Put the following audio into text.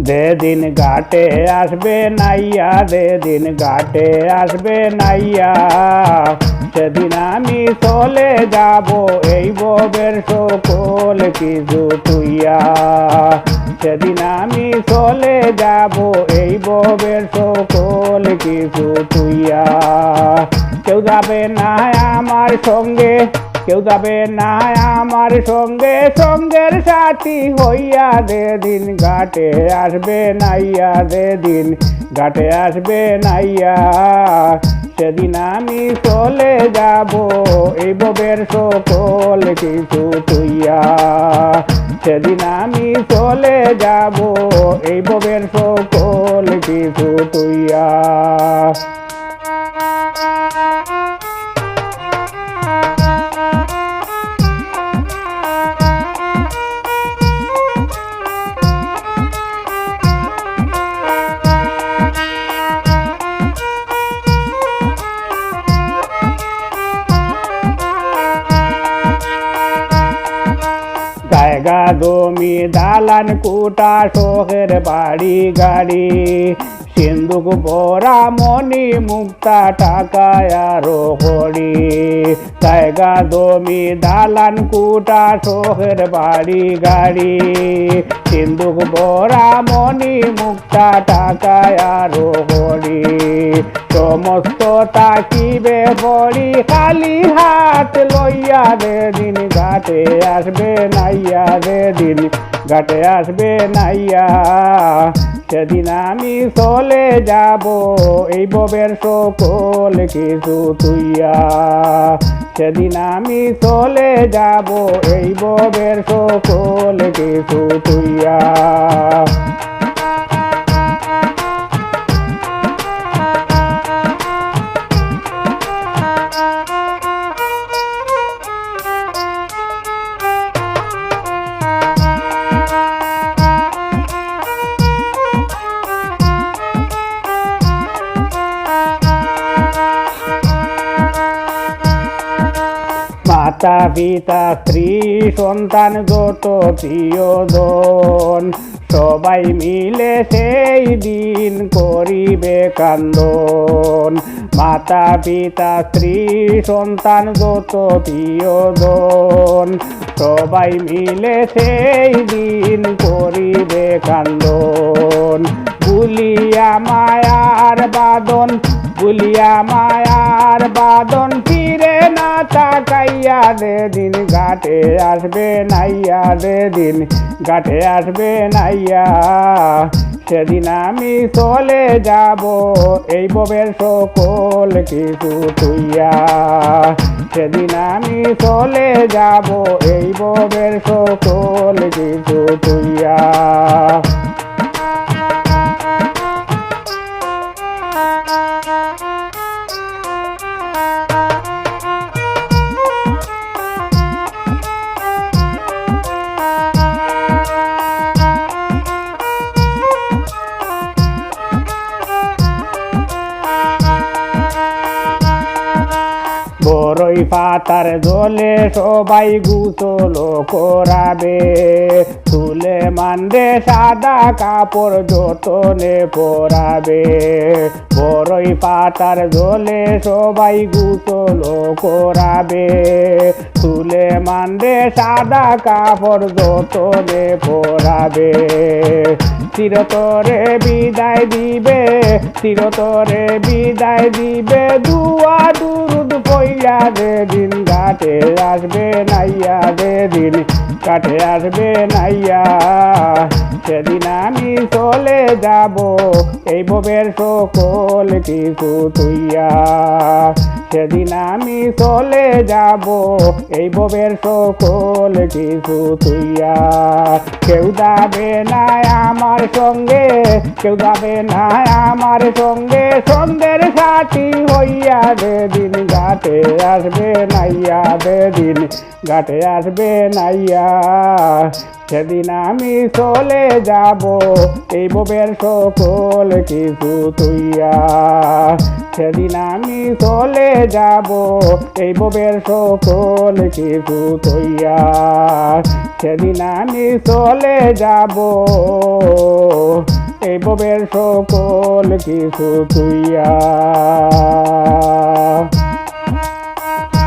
যেদিন ঘাটে আসবে নাইয়া, যেদিন ঘাটে আসবে নাইয়া, সেদিন আমি চলে যাব এই ববের সকল কিছু তুইয়া। সেদিন আমি চলে যাব এই ববের সকল কিছু তুইয়া। কেউ যাবে না আমার সঙ্গে, কেউ যাবে না আমার সঙ্গে, সঙ্গের সাথী হইয়া। যেদিন ঘাটে আসবে নাইয়া, যেদিন ঘাটে আসবে নাইয়া, সেদিন আমি চলে যাব এই ববের সকল কিছু তুইয়া। সেদিন আমি চলে যাব এই ববের সকল কিছু তুইয়া। জায়গা জমি দালান কুটা শোকের বাড়ি গাড়ি, সিন্ধুক ভরা মণি মুক্তা টাকা আরো কড়ি। জায়গা জমি দালান কুটা শোকের বাড়ি গাড়ি, সিন্ধুক ভরা মণি মুক্তা টাকা আরো কড়ি। সমস্ত তাকিবে পড়ি খালি হাত লইয়া। যেদিন ঘাটে আসবে নাইয়া, যেদিন ঘাটে আসবে নাইয়া, সেদিন আমি চলে যাব এই ববের সকল কিছু তুইয়া। সেদিন আমি চলে যাব এই ববের সকল কিছু তুইয়া। মাতা পিতা স্ত্রী সন্তান যত প্রিয়জন, সবাই মিলে সেই দিন করিবে কান্দন। মাতা পিতা স্ত্রী সন্তান যত প্রিয়জন, সবাই মিলে সেই দিন করিবে কান্দন। ভুলিয়া মায়ার বাদন, ভুলিয়া মায়ার বাদন, ফিরে না তাকাইয়া। যেদিন ঘাটে আসবে নাইয়া, যেদিন ঘাটে আসবে নাইয়া, সেদিন আমি চলে যাব এই ববের সকল কিছু তুইয়া। সেদিন আমি চলে যাব এই ববের সকল কিছু তুইয়া। বড়ই পাতার জলে সবাই গোসল করাবে, সুলেমান রে সাদা কাপড় যতনে পরাবে। বড়ই পাতার জলে সবাই গোসল করাবে, সুলেমান রে সাদা কাপড় যতনে পরাবে। চিরতরে বিদায় দিবে, চিরতরে বিদায় দিবে, দুয়া দুরুদ পইয়া। যেদিন ঘাটে আসবে নাইয়া, যেদিন ঘাটে আসবে নাইয়া, সেদিন আমি চলে যাব এই ববের সকল কিছু তুইয়া। সেদিন আমি চলে যাব এই ববের সকল কিছু তুইয়া। কেউ যাবে না আমার সঙ্গে, কেউ যাবে না আমার সঙ্গে, সঙ্গের সাথী হইয়া। যেদিন ঘাটে আসবে নাইয়া, যেদিন ঘাটে আসবে নাইয়া, সেদিন আমি চলে যাব এই ববের সকল কিছু তুইয়া। সেদিন আমি চলে যাব এই ববের সকল কিছু তুইয়া। সেদিন আমি চলে যাব এই ভবের সকল কিছু তুইয়া।